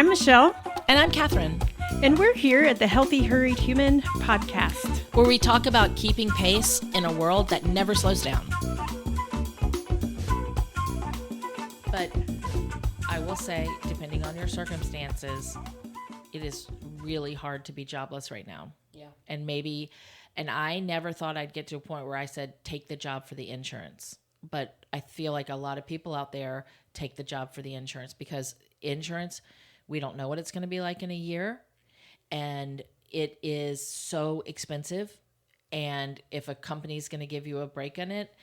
I'm Michelle. And I'm Katherine. And we're here at the Healthy Hurried Human podcast, where we talk about keeping pace in a world that never slows down. But I will say, depending on your circumstances, it is really hard to be jobless right now. Yeah. And I never thought I'd get to a point where I said, take the job for the insurance. But I feel like a lot of people out there take the job for the insurance because insurance, we don't know what it's going to be like in a year. And it is so expensive. And if a company's going to give you a break on it,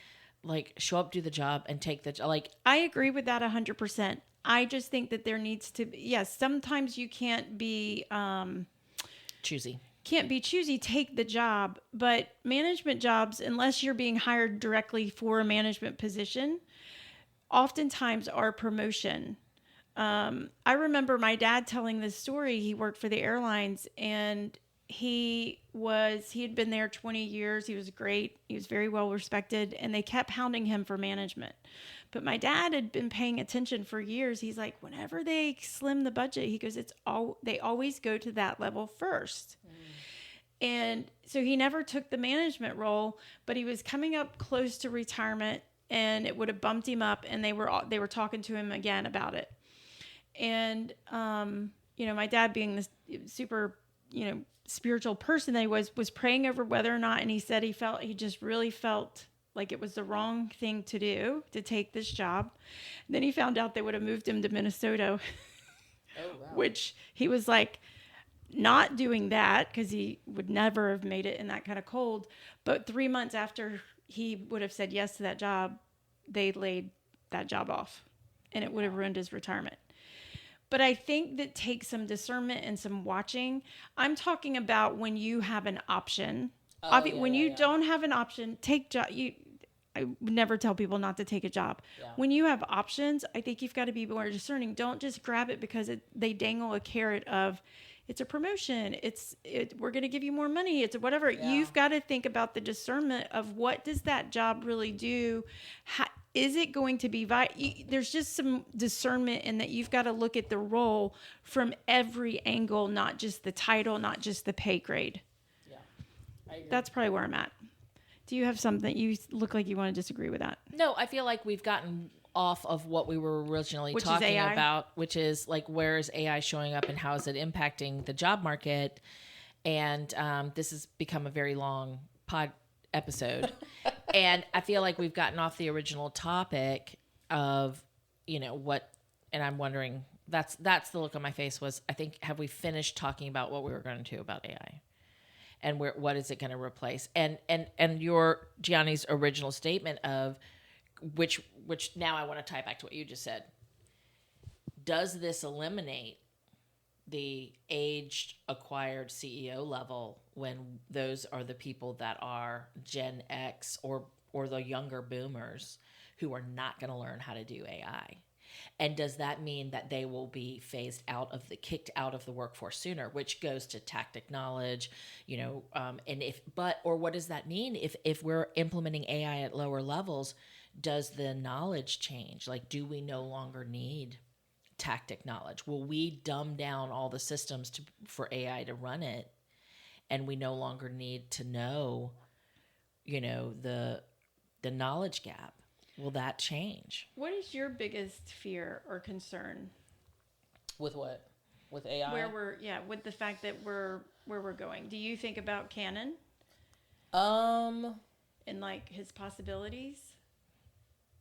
like show up, do the job and take the job. Like, I agree with that 100%. I just think that there needs to be, yes, sometimes you can't be choosy. Take the job, but management jobs, unless you're being hired directly for a management position, oftentimes are promotion. I remember my dad telling this story. He worked for the airlines and he had been there 20 years. He was great. He was very well respected and they kept hounding him for management. But my dad had been paying attention for years. He's like, whenever they slim the budget, he goes, they always go to that level first. And so he never took the management role, but he was coming up close to retirement and it would have bumped him up and they were talking to him again about it. And, my dad being this super, spiritual person that he was praying over whether or not, and he said he just really felt like it was the wrong thing to do to take this job. And then he found out they would have moved him to Minnesota, which he was like not doing that because he would never have made it in that kind of cold. But 3 months after he would have said yes to that job, they laid that job off and it would have ruined his retirement. But I think that takes some discernment and some watching. I'm talking about when you have an option. When you don't have an option, take job. I would never tell people not to take a job. Yeah. When you have options, I think you've got to be more discerning. Don't just grab it because they dangle a carrot of it's a promotion. We're going to give you more money. It's whatever. Yeah. You've got to think about the discernment of what does that job really do? Is it going to be there's just some discernment in that you've got to look at the role from every angle, not just the title, not just the pay grade. Yeah, I agree. That's probably where I'm at. Do you have something? You look like you want to disagree with that. No, I feel like we've gotten off of what we were originally talking about, which is like, where is AI showing up and how is it impacting the job market? And this has become a very long episode. And I feel like we've gotten off the original topic of, what, and I'm wondering, that's the look on my face was, I think, have we finished talking about what we were going to about AI? And what is it going to replace? And your Gianni's original statement of which now I want to tie back to what you just said. Does this eliminate the aged acquired CEO level when those are the people that are Gen X or the younger boomers who are not going to learn how to do AI? And does that mean that they will be kicked out of the workforce sooner, which goes to tactic knowledge, or what does that mean if we're implementing AI at lower levels? Does the knowledge change? Like, do we no longer need tactic knowledge? Will we dumb down all the systems for AI to run it, and we no longer need to know, the knowledge gap? Will that change? What is your biggest fear or concern? With what? With AI? With the fact that where we're going. Do you think about Canon? And like his possibilities?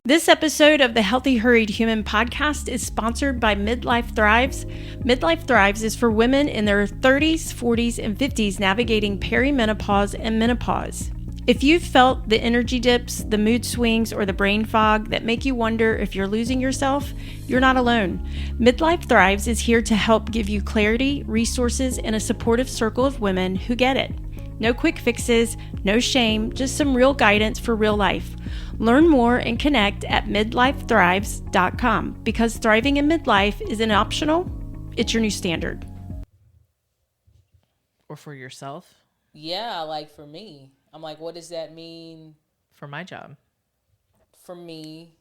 This episode of the Healthy Hurried Human podcast is sponsored by Midlife Thrives. Midlife Thrives is for women in their 30s, 40s, and 50s navigating perimenopause and menopause. If you've felt the energy dips, the mood swings, or the brain fog that make you wonder if you're losing yourself, you're not alone. Midlife Thrives is here to help give you clarity, resources, and a supportive circle of women who get it. No quick fixes, no shame, just some real guidance for real life. Learn more and connect at midlifethrives.com because thriving in midlife isn't optional, it's your new standard. Or for yourself? Yeah, like for me. I'm like, what does that mean? For my job. For me.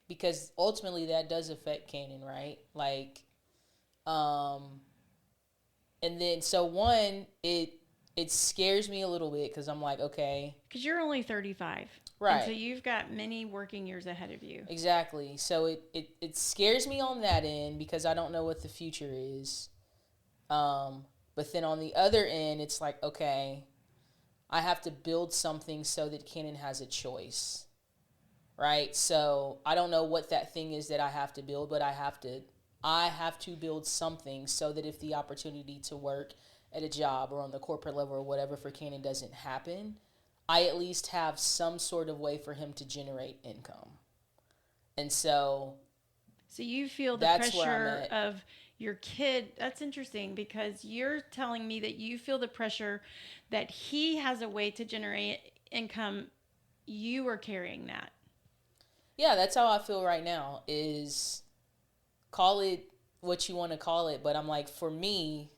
Because ultimately that does affect Canaan, right? Like, Um, and then so one, it scares me a little bit because I'm like, okay, because you're only 35, and so right, you've got many working years ahead of you. exactly. So it scares me on that end because I don't know what the future is. But then on the other end, it's like, okay, I have to build something so that Kenan has a choice, right? So I don't know what that thing is that I have to build, but I have to build something so that if the opportunity to work at a job or on the corporate level or whatever for Kenan doesn't happen, I at least have some sort of way for him to generate income. And so So you feel the that's where I'm pressure at. of your kid. That's interesting because you're telling me that you feel the pressure that he has a way to generate income. You are carrying that. Yeah, that's how I feel right now is call it what you want to call it, but I'm like, for me,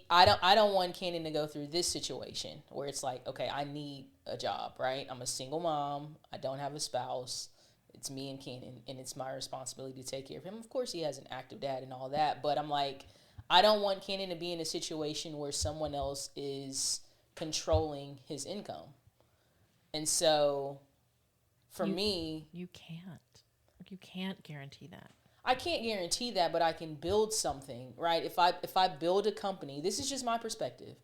I don't want Kenan to go through this situation where it's like, okay, I need a job, right? I'm a single mom. I don't have a spouse. It's me and Kenan, and it's my responsibility to take care of him. Of course, he has an active dad and all that, but I'm like, I don't want Kenan to be in a situation where someone else is controlling his income. And so, for me, You can't guarantee that. I can't guarantee that, but I can build something, right? If I build a company, this is just my perspective.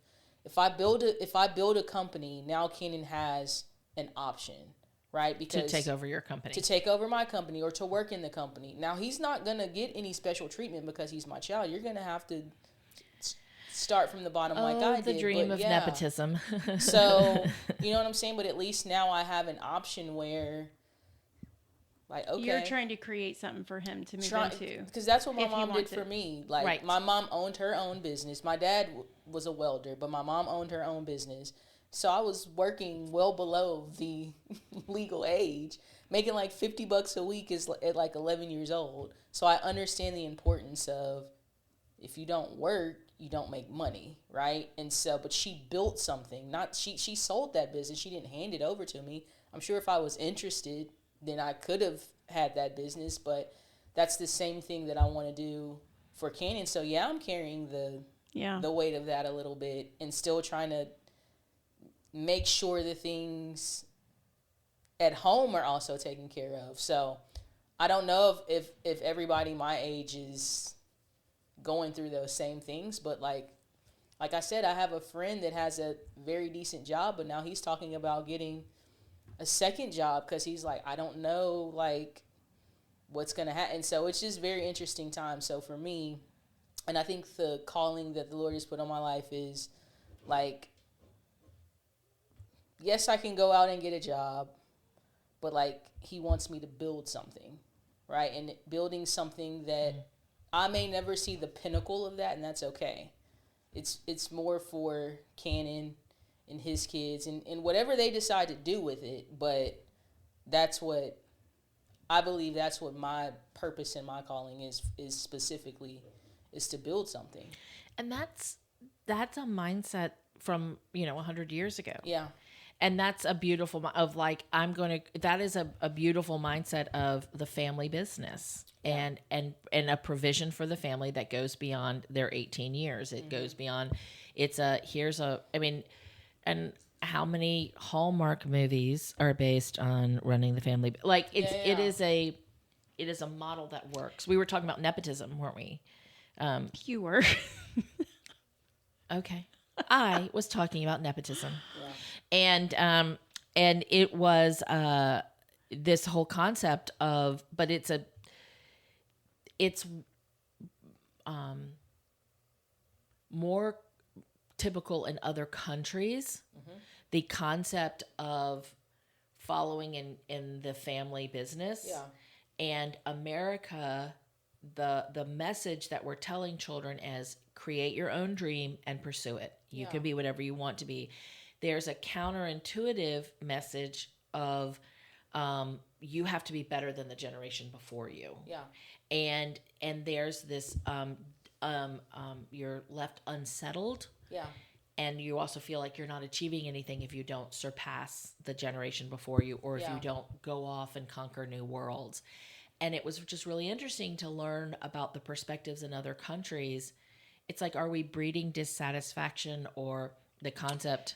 If I build a company, now Kenan has an option, right? To Because take over your company. to take over my company or to work in the company. Now he's not gonna get any special treatment because he's my child. You're gonna have to start from the bottom like I did. The dream but of yeah. nepotism. So you know what I'm saying? But at least now I have an option where, like, okay, You're trying to create something for him to move into. because that's what my if he mom did wants for it. me. Like, Right. my mom owned her own business. My dad was a welder, but my mom owned her own business. So I was working well below the legal age, making like $50 a week at like 11 years old. So I understand the importance of, if you don't work, you don't make money, right? And so, but she built something. Not she sold that business. She didn't hand it over to me. I'm sure if I was interested, then I could have had that business, but that's the same thing that I want to do for Canyon. So yeah, I'm carrying the weight of that a little bit and still trying to make sure the things at home are also taken care of. So I don't know if everybody my age is going through those same things, but like I said, I have a friend that has a very decent job, but now he's talking about getting a second job because he's like, I don't know, like, what's going to happen. So it's just very interesting time. So for me, and I think the calling that the Lord has put on my life is, like, yes, I can go out and get a job, but, like, he wants me to build something, right? And building something that I may never see the pinnacle of that, and that's okay. It's more for Cannon and his kids and whatever they decide to do with it, but that's what I believe, that's what my purpose and my calling is specifically, is to build something. And that's a mindset from 100 years ago. Yeah. And that's a beautiful of like, that is a beautiful mindset of the family business, and a provision for the family that goes beyond their 18 years. It goes beyond, and how many Hallmark movies are based on running the family? Like it is a model that works. We were talking about nepotism, weren't we? You were. Okay. I was talking about nepotism. Yeah. And it was this whole concept of, but it's more typical in other countries. Mm-hmm. The concept of following in the family business. Yeah. And America, the message that we're telling children is create your own dream and pursue it. You can be whatever you want to be. There's a counterintuitive message of you have to be better than the generation before you. Yeah. And there's this you're left unsettled. Yeah. And you also feel like you're not achieving anything if you don't surpass the generation before you, or if you don't go off and conquer new worlds. And it was just really interesting to learn about the perspectives in other countries. It's like, are we breeding dissatisfaction or the concept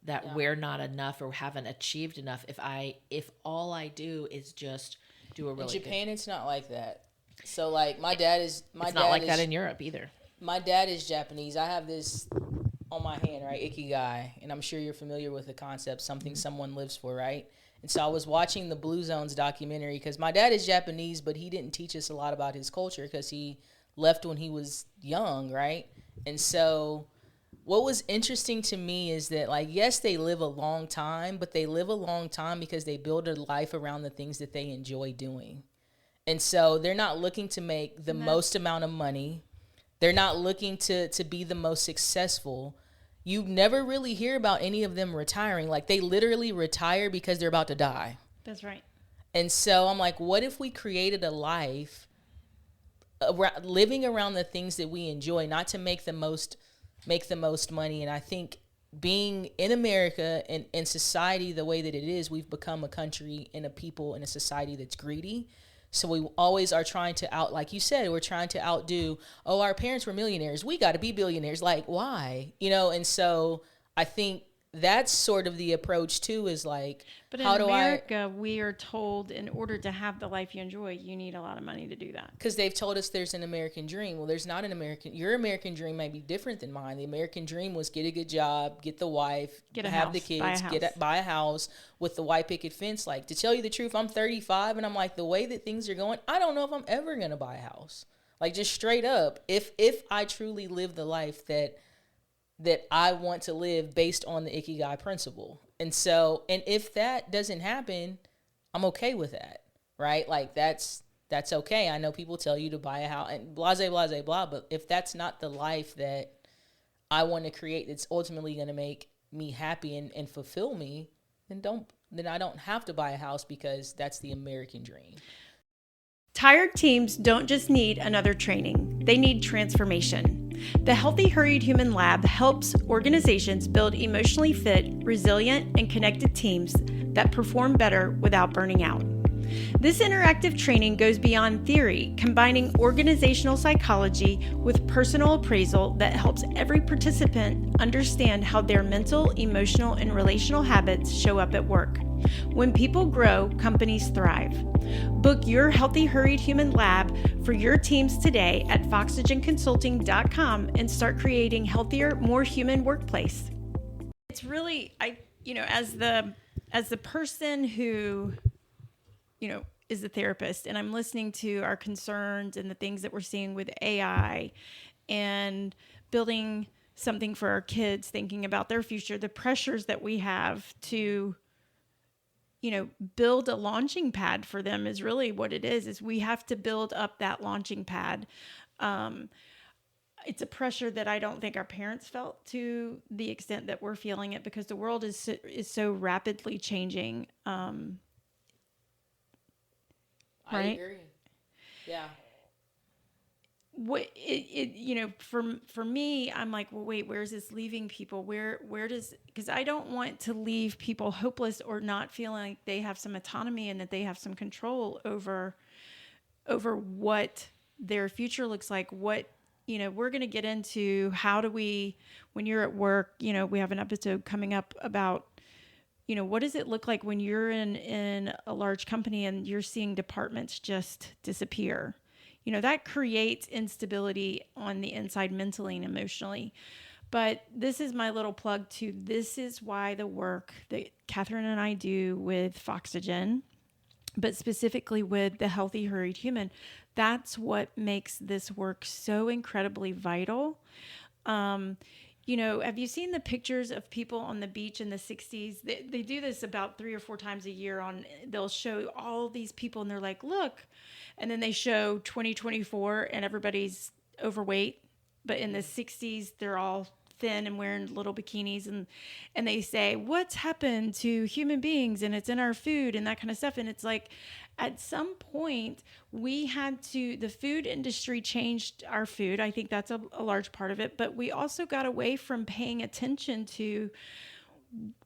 that we're not enough or haven't achieved enough if all I do is just do a really in Japan good... it's not like that. So like my dad is It's not like that in Europe either. My dad is Japanese. I have this on my hand, right? Ikigai, and I'm sure you're familiar with the concept, something someone lives for, right? And so I was watching the Blue Zones documentary because my dad is Japanese, but he didn't teach us a lot about his culture because he left when he was young, right? And so what was interesting to me is that, like, yes, they live a long time, but they live a long time because they build a life around the things that they enjoy doing. And so they're not looking to make the most amount of money. They're not looking to be the most successful. You never really hear about any of them retiring. Like, they literally retire because they're about to die. That's right. And so I'm like, what if we created a life living around the things that we enjoy, not to make the most money? And I think being in America and in society the way that it is, we've become a country and a people and a society that's greedy. So we always are trying to like you said, we're trying to outdo, oh, our parents were millionaires, we got to be billionaires. Like, why? And so I think that's sort of the approach too, is like, but in America, we are told in order to have the life you enjoy, you need a lot of money to do that. Because they've told us there's an American dream. Well, there's not an American. Your American dream may be different than mine. The American dream was get a good job, get the wife, have the kids, buy a house with the white picket fence. Like, to tell you the truth, I'm 35, and I'm like, the way that things are going, I don't know if I'm ever going to buy a house. Like, just straight up, if I truly live the life that I want to live based on the Ikigai principle. And so, and if that doesn't happen, I'm okay with that, right? Like, that's okay. I know people tell you to buy a house and blah, blah, blah, blah. But if that's not the life that I want to create, that's ultimately going to make me happy and fulfill me, then I don't have to buy a house, because that's the American dream. Tired teams don't just need another training. They need transformation. The Healthy Hurried Human Lab helps organizations build emotionally fit, resilient, and connected teams that perform better without burning out. This interactive training goes beyond theory, combining organizational psychology with personal appraisal that helps every participant understand how their mental, emotional, and relational habits show up at work. When people grow, companies thrive. Book your Healthy Hurried Human Lab for your teams today at foxygenconsulting.com and start creating healthier, more human workplace. It's really, as the person who, is the therapist, and I'm listening to our concerns and the things that we're seeing with AI and building something for our kids, thinking about their future, the pressures that we have to build a launching pad for them is really what it is we have to build up that launching pad. It's a pressure that I don't think our parents felt to the extent that we're feeling it, because the world is so rapidly changing. I agree. Yeah. What for me, I'm like, well, wait, where's this leaving people? Because I don't want to leave people hopeless or not feeling like they have some autonomy and that they have some control over what their future looks like. What, we're going to get into how do we, when you're at work, we have an episode coming up about, what does it look like when you're in a large company and you're seeing departments just disappear? That creates instability on the inside mentally and emotionally. But this is my little plug to, this is why the work that Katherine and I do with Foxygen, but specifically with the Healthy Hurried Human, that's what makes this work so incredibly vital. Have you seen the pictures of people on the beach in the 60s? They do this about 3 or 4 times a year. They'll show all these people and they're like, look. And then they show 2024 and everybody's overweight. But in the 60s, they're all thin and wearing little bikinis. And they say, what's happened to human beings? And it's in our food and that kind of stuff. And it's like, at some point, the food industry changed our food. I think that's a large part of it. But we also got away from paying attention to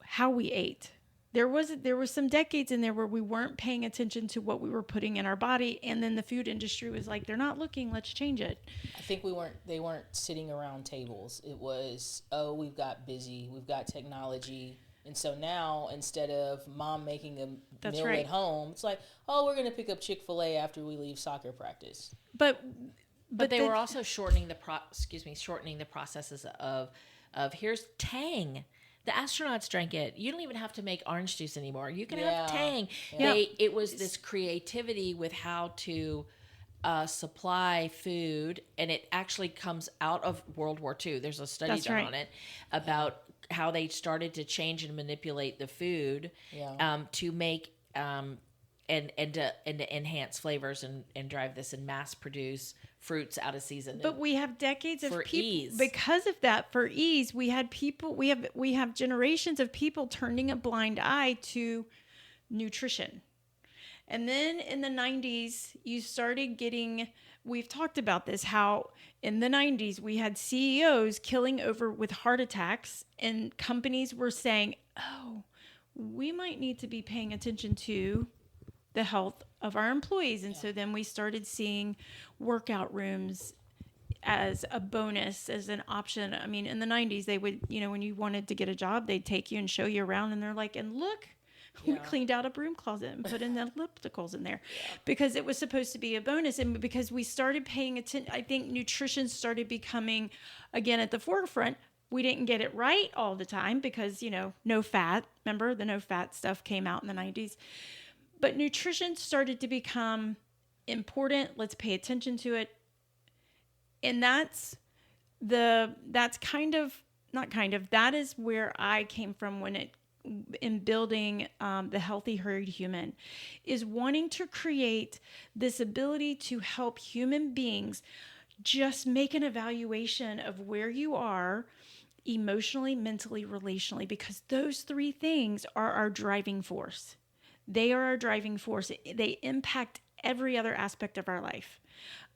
how we ate. There was some decades in there where we weren't paying attention to what we were putting in our body, and then the food industry was like, they're not looking, let's change it. I think they weren't sitting around tables. It was, oh, we've got busy, we've got technology. And so now, instead of mom making a That's meal right. at home, it's like, oh, we're going to pick up Chick-fil-A after we leave soccer practice. But they were also shortening the processes of here's Tang. The astronauts drank it. You don't even have to make orange juice anymore. You can have Tang. Yeah. It was this creativity with how to supply food, and it actually comes out of World War II. There's a study That's done right. on it about how they started to change and manipulate the food to make and to enhance flavors and drive this and mass produce fruits out of season. But we have decades of for people ease. Because of that. For ease, we have generations of people turning a blind eye to nutrition. And then in the 90s, you started getting, we've talked about this, how in the 90s we had CEOs killing over with heart attacks, and companies were saying, oh, we might need to be paying attention to the health of our employees. And so then we started seeing workout rooms as a bonus, as an option. I mean, in the 90s, they would, when you wanted to get a job, they'd take you and show you around, and they're like, and look, we cleaned out a broom closet and put in the ellipticals in there, because it was supposed to be a bonus. And because we started paying attention, I think nutrition started becoming, again, at the forefront. We didn't get it right all the time because, no fat. Remember, the no fat stuff came out in the 90s. But nutrition started to become important. Let's pay attention to it. And that is where I came from in building the Healthy Hurried Human, is wanting to create this ability to help human beings just make an evaluation of where you are emotionally, mentally, relationally, because those three things are our driving force. They are our driving force. They impact every other aspect of our life.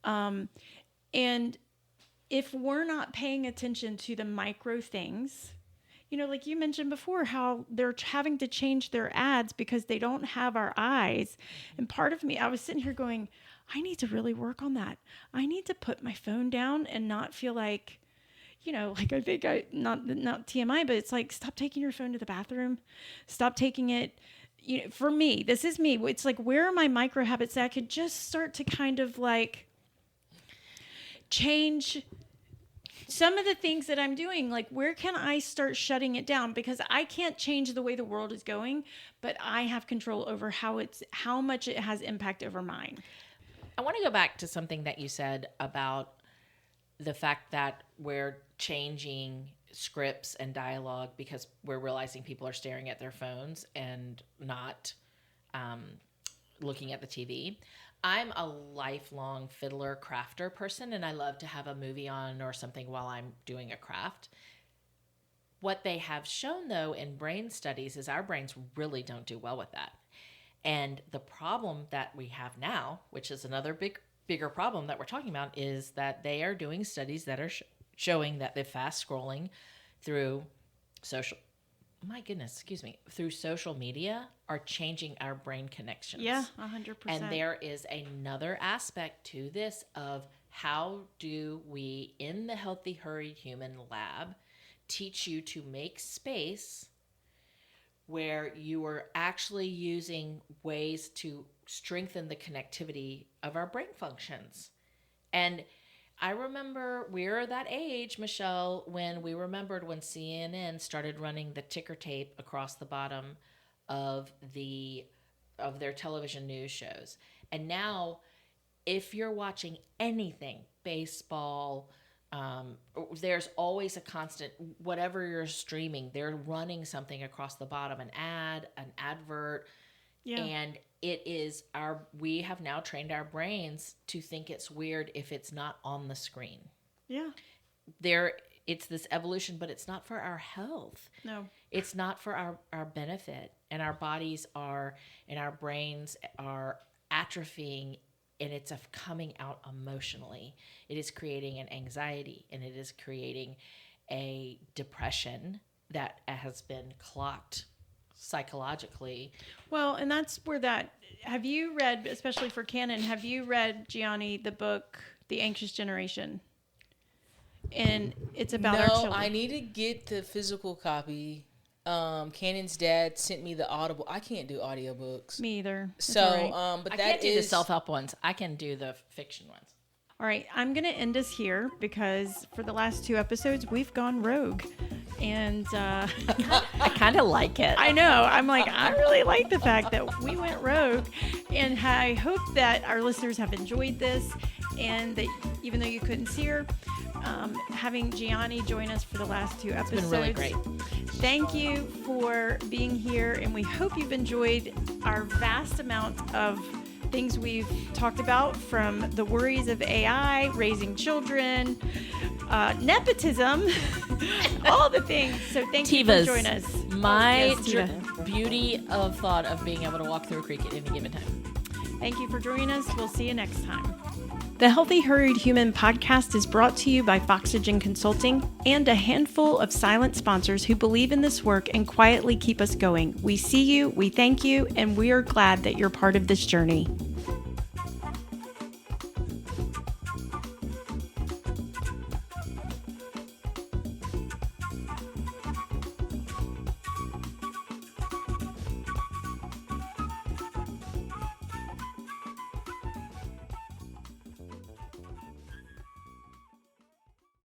And if we're not paying attention to the micro things, like you mentioned before, how they're having to change their ads because they don't have our eyes. And part of me, I was sitting here going, I need to really work on that. I need to put my phone down and not feel like, like I think not TMI, but it's like, stop taking your phone to the bathroom. Stop taking it. For me, this is me. It's like, where are my micro habits that I could just start to kind of like change some of the things that I'm doing? Like, where can I start shutting it down? Because I can't change the way the world is going, but I have control over how much it has impact over mine. I want to go back to something that you said about the fact that we're changing scripts and dialogue because we're realizing people are staring at their phones and not looking at the TV. I'm a lifelong fiddler crafter person, and I love to have a movie on or something while I'm doing a craft. What they have shown, though, in brain studies is our brains really don't do well with that. And the problem that we have now, which is another bigger problem that we're talking about, is that they are doing studies that are showing that the fast scrolling through social media are changing our brain connections. Yeah, 100%. And there is another aspect to this of how do we, in the Healthy Hurried Human lab, teach you to make space where you are actually using ways to strengthen the connectivity of our brain functions. And I remember we're that age, Michelle, when we remembered when CNN started running the ticker tape across the bottom of their television news shows. And now, if you're watching anything, baseball, there's always a constant, whatever you're streaming, they're running something across the bottom, an ad, an advert. Yeah. And we have now trained our brains to think it's weird if it's not on the screen. Yeah. It's this evolution, but it's not for our health. No. It's not for our benefit. And our bodies and our brains are atrophying, and it's coming out emotionally. It is creating an anxiety, and it is creating a depression that has been clocked psychologically. Well, and that's where have you read, especially for canon, have you read, Gianni, the book, The Anxious Generation? And it's about our children. No, I need to get the physical copy. Cannon's dad sent me the Audible. I can't do audiobooks. Me either. So, right. But I that can't do the self-help ones. I can do the fiction ones. All right, I'm going to end us here because for the last 2 episodes, we've gone rogue. And I kind of like it. I know. I'm like, I really like the fact that we went rogue. And I hope that our listeners have enjoyed this and that even though you couldn't see her, having Gianni join us for the last 2 episodes. It's been really great. Thank you for being here. And we hope you've enjoyed our vast amount of things we've talked about, from the worries of AI, raising children, nepotism, all the things. So thank you for joining us. My beauty of thought of being able to walk through a creek at any given time. Thank you for joining us. We'll see you next time. The Healthy Hurried Human podcast is brought to you by Foxygen Consulting and a handful of silent sponsors who believe in this work and quietly keep us going. We see you, we thank you, and we are glad that you're part of this journey.